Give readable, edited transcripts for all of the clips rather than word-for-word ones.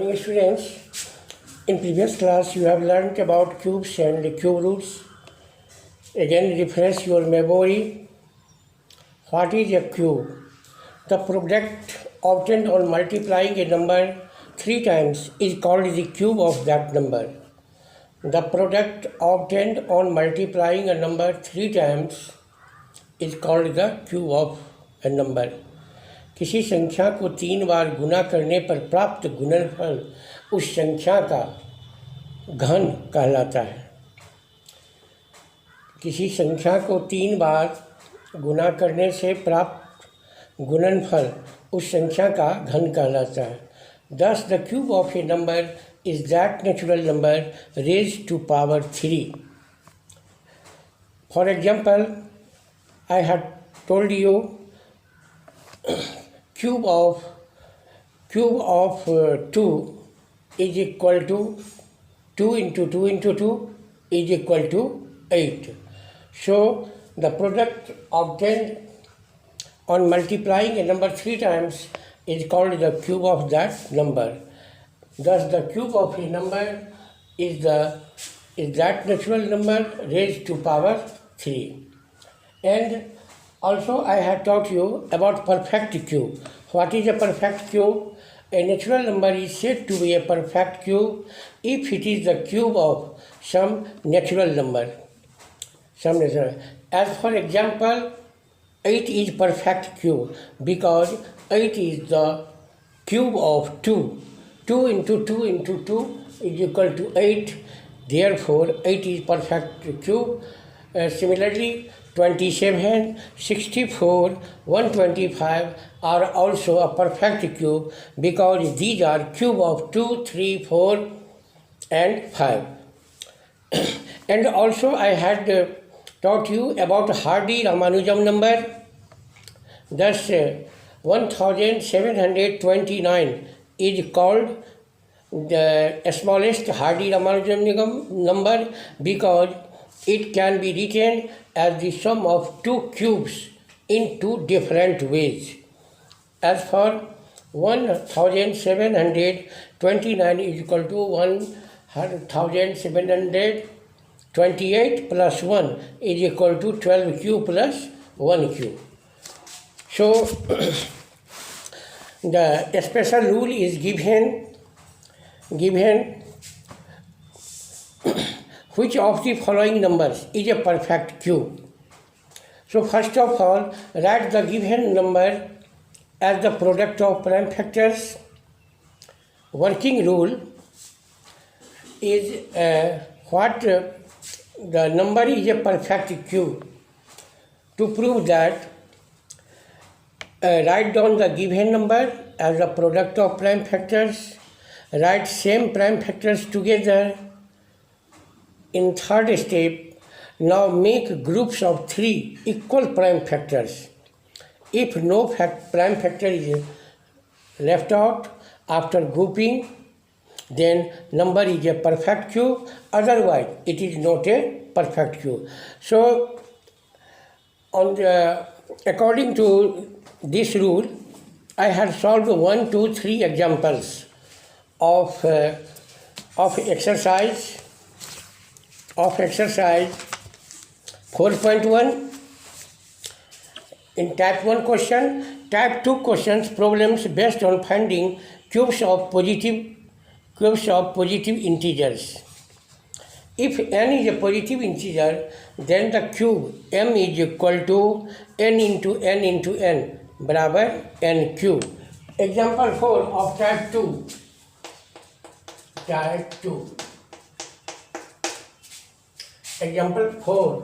morning, students. In previous class, you have learned about cubes and cube roots. Again, refresh your memory. What is a cube? The product obtained on multiplying a number 3 times is called the cube of that number. The product obtained on multiplying a number 3 times is called the cube of a number. किसी संख्या को 3 बार गुना करने पर प्राप्त गुणनफल उस संख्या का घन कहलाता है। किसी संख्या को 3 बार गुना करने से प्राप्त गुणनफल उस संख्या का घन कहलाता है। Thus, the cube of a number is that natural number raised to power 3. For example, I had told you cube of 2 is equal to 2 into 2 into 2 is equal to 8. So the product obtained on multiplying a number 3 times is called the cube of that number. Thus the cube of a number is that natural number raised to power 3. And also I have taught you about perfect cube. What is a perfect cube? A natural number is said to be a perfect cube if it is the cube of some natural number. As for example, 8 is perfect cube because 8 is the cube of 2. 2 into 2 into 2 is equal to 8. Therefore, 8 is perfect cube. Similarly, 27, 64, 125 are also a perfect cube because these are cube of 2, 3, 4 and 5. And also I had taught you about Hardy-Ramanujan number. Thus 1729 is called the smallest Hardy-Ramanujan number because it can be written as the sum of 2 cubes in 2 different ways. As for 1729 is equal to 1728 plus 1 is equal to 12 cube plus 1 cube. So the special rule is given which of the following numbers is a perfect cube. So first of all, write the given number as the product of prime factors. Working rule is what the number is a perfect cube. To prove that, write down the given number as the product of prime factors. Write same prime factors together. In third step, now make groups of 3 equal prime factors. If no prime factor is left out after grouping, then number is a perfect cube, otherwise it is not a perfect cube. So according to this rule, I had solved 1, 2, 3 examples of exercise 4.1 in type 1 question, type 2 questions, problems based on finding cubes of positive integers. If n is a positive integer, then the cube m is equal to n into n into n बराबर n cube. Example 4 of type 2. Example 4.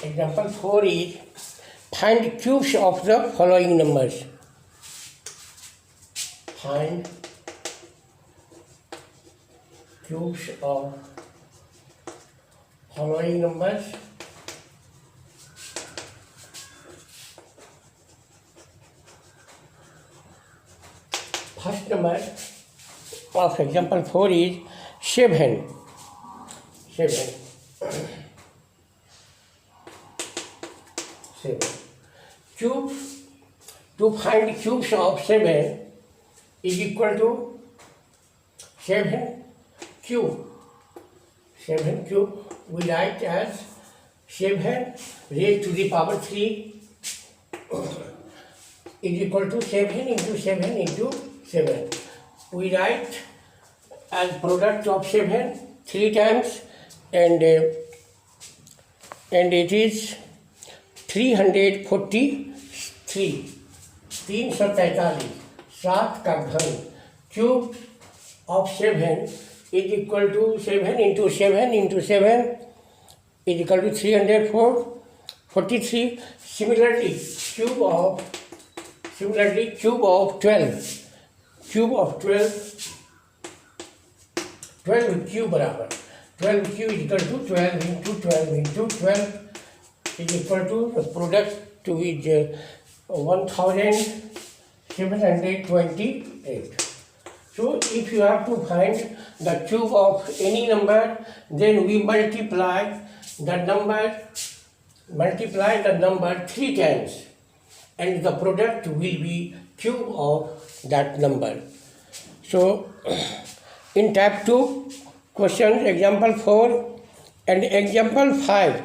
Example 4 is find cubes of the following numbers. Find cubes of following numbers. First number of example 4 is 7. Cube to find cubes of 7 is equal to 7 cube. 7 cube we write as 7 raised to the power 3 is equal to 7 into 7 into 7. We write as product of 7 3 times, and it is 343, 343, 7 का घन, cube of 7 is equal to 7 into 7 into 7 is equal to 343. Similarly, cube of 12, cube of 12 cube बराबर 12 cube is equal to 12 into 12 into 12 is equal to the product to is 1728. So if you have to find the cube of any number, then we multiply the number 3 times, and the product will be cube of that number. So in type 2 questions, example 4 and example 5.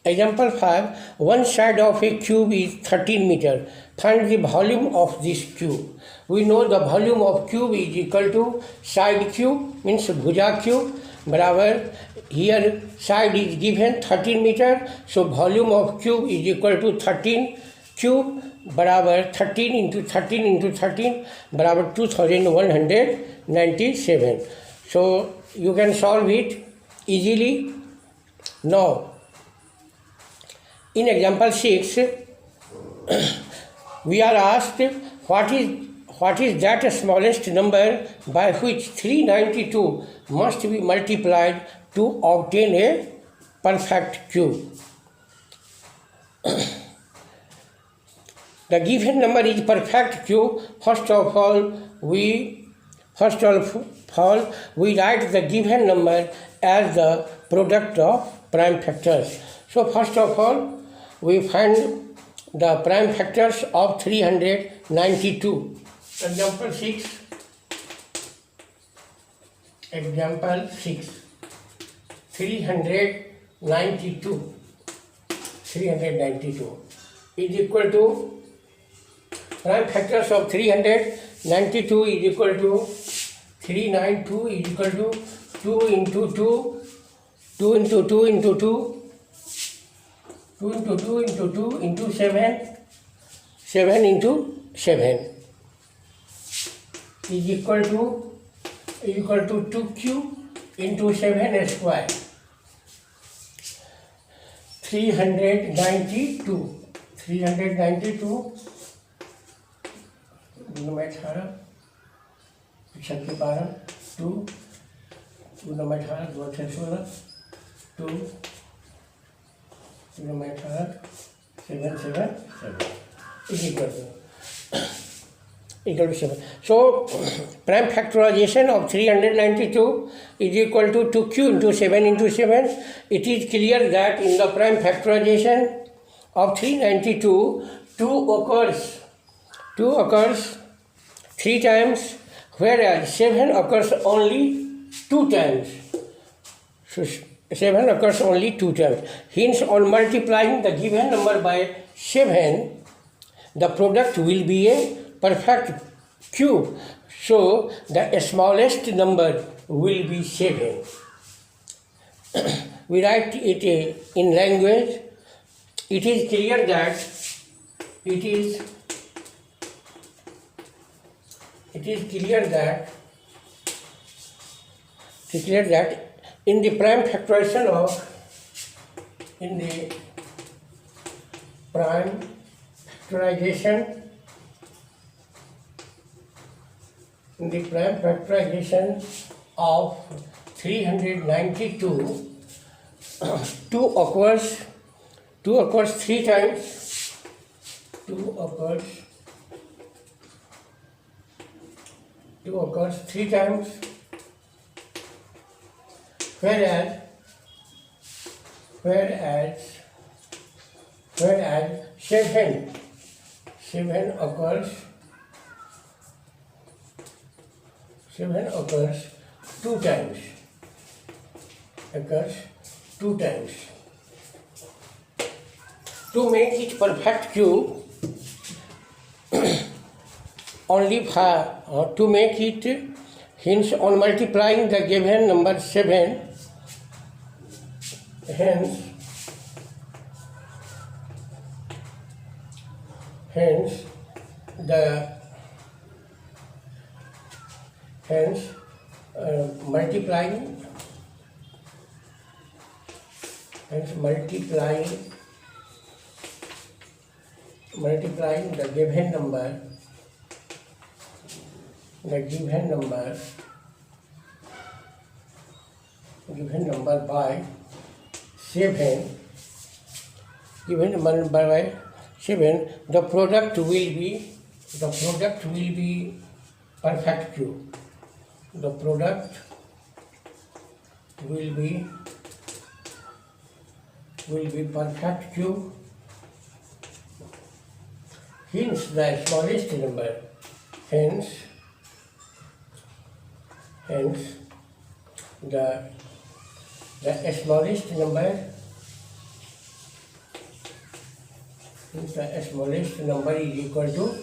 Example 5, one side of a cube is 13 meter. Find the volume of this cube. We know the volume of cube is equal to side cube, means bhuja cube, barabar. Here side is given 13 meter, so volume of cube is equal to 13 cube barabar 13 into 13 into 13 barabar 2197. So you can solve it easily. Now in example 6, we are asked what is that smallest number by which 392 must be multiplied to obtain a perfect cube. The given number is perfect cube. First of all, we write the given number as the product of prime factors. So first of all, we find the prime factors of 392. Example 6. Example 6. 392. 392 is equal to prime factors of 392 is equal to 392 is equal to 2 into 2, 2 into 2 into 2, 2 into 2 into 2 into 7, 7 into 7 is equal to 2 cube into 7 square. 392 number 18 पिछड़ के 12 2 number 18 2 16 2 number 18 7 7 is equal to 7. So prime factorization of 392 is equal to 2q into 7 into 7. It is clear that in the prime factorization of 392 2 occurs 3 times, whereas 7 occurs only 2 times. So 7 occurs only 2 times. Hence, on multiplying the given number by 7, the product will be a perfect cube. So the smallest number will be 7. We write it in language. It is clear that in the prime factorization of of 392 2 occurs 3 times. 2 occurs 3 times, whereas 7 7 occurs two times. To make it perfect cube, to make it, hence on multiplying the given number 7, hence multiplying the given number by 7, the product will be perfect cube. The product will be perfect cube. Hence the smallest number. Hence the smallest number. The smallest number is equal to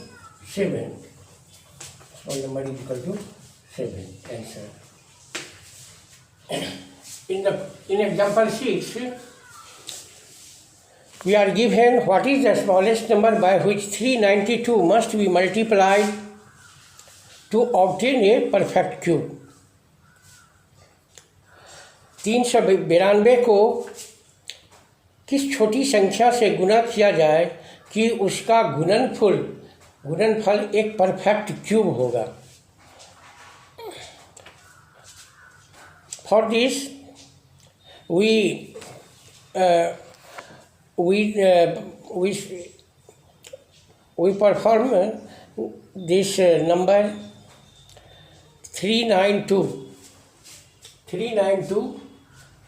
7. Small number is equal to 7. Answer. In example 6, we are given what is the smallest number by which 392 must be multiplied to obtain a perfect cube. 392 को किस छोटी संख्या से गुना किया जाए कि उसका गुणनफल एक परफेक्ट क्यूब होगा. For this we perform this number 392.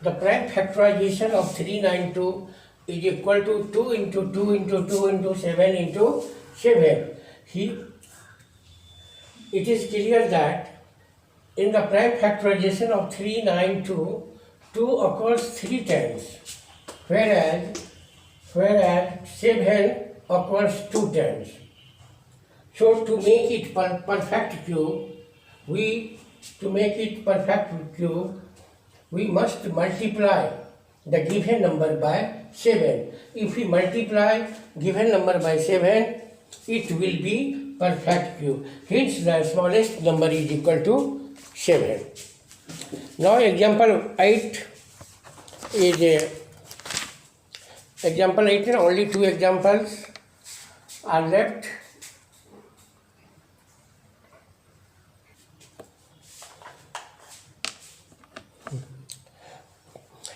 The prime factorization of 392 is equal to 2 into 2 into 2 into 7 into 7. It is clear that in the prime factorization of 392, 2 occurs 3 times, whereas 7 occurs 2 times. So to make it perfect cube, we must multiply the given number by 7. If we multiply given number by 7, it will be perfect cube. Hence the smallest number is equal to 7. Now example 8 is example 8, only 2 examples are left.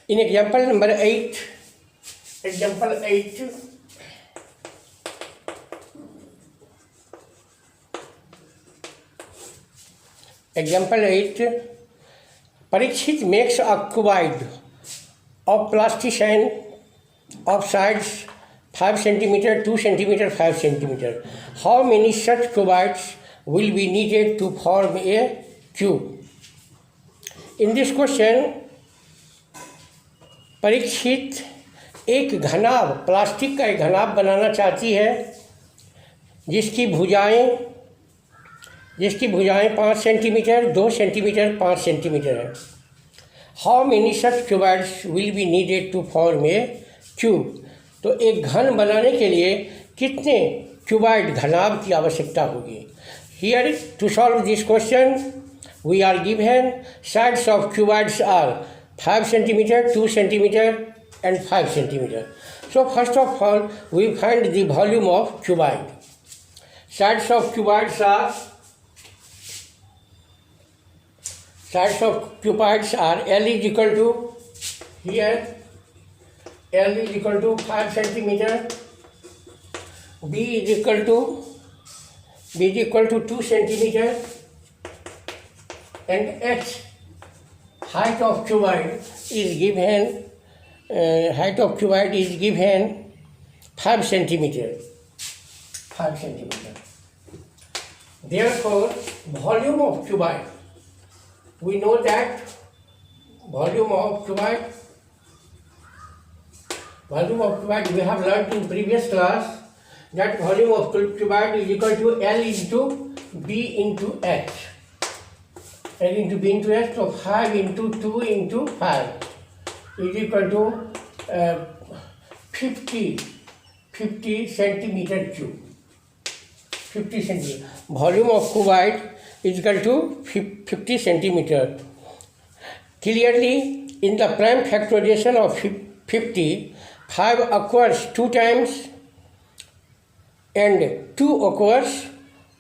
In example number 8, Parikshit makes a cubide of plasticine of sides 5 cm, 2 cm, 5 cm. How many such cubides will be needed to form a cube? In this question, Parikshit एक घनाभ, plastic का एक घनाभ बनाना चाहती है जिसकी भुजाएं 5 centimetre, 2 centimetre, 5 centimetre है. How many such cuboids will be needed to form a cube? तो एक घन बनाने के लिए कितने क्यूबाइड घनाभ की आवश्यकता होगी? Here to solve this question we are given sides of cuboids are 5 centimeter, 2 centimeter and 5 centimeter. So first of all we find the volume of cuboid. Sides of cuboids are L is equal to, here L is equal to 5 centimeter, B is equal to 2 centimeter and H, height of cuboid is given 5 centimeter. 5 centimeter. Therefore, volume of cuboid, we know that volume of cuboid we have learnt in previous class that volume of cuboid is equal to L into B into H. L into B into H, so 5 into 2 into 5 is equal to 50 centimeter cube. 50 centimeter. Volume of cuboid is equal to 50 centimeter. Clearly, in the prime factorization of 50, 5 occurs 2 times and 2 occurs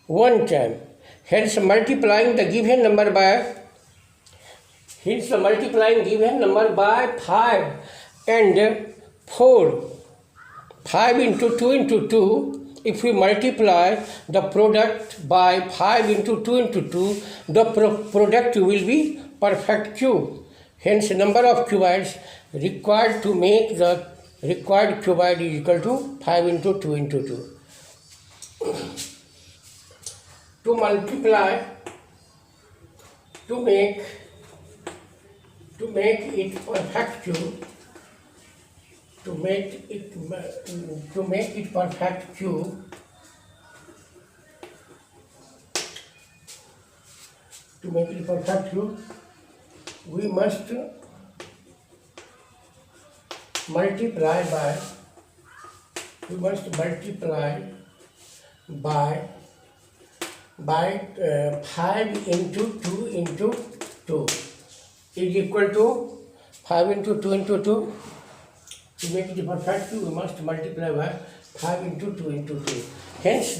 1 time. Hence, multiplying the given number by 5 and 4, 5 into 2 into 2, if we multiply the product by 5 into 2 into 2, the product will be perfect cube. Hence, number of cuboids required to make the required cuboid is equal to 5 into 2 into 2. To multiply, to make it perfect cube, to make it perfect cube, we must multiply by 5 into 2 into 2 is equal to 5 into 2 into 2. To make it perfect cube, we must multiply by 5 into 2 into 2. Hence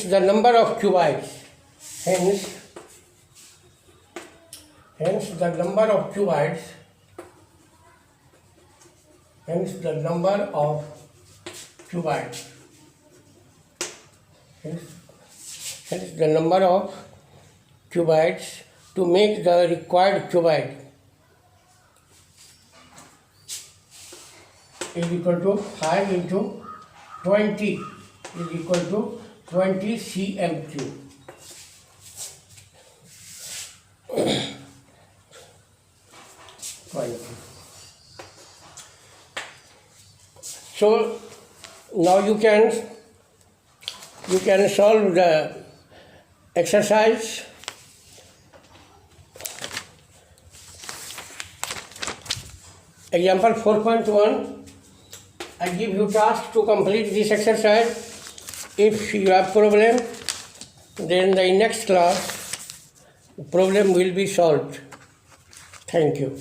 the number of cuboids. Hence the number of cuboids to make the required cuboid is equal to 5 into 20 is equal to 20 cm cube. So now you can solve the exercise. Example 4.1, I give you task to complete this exercise. If you have problem, then the next class problem will be solved. Thank you.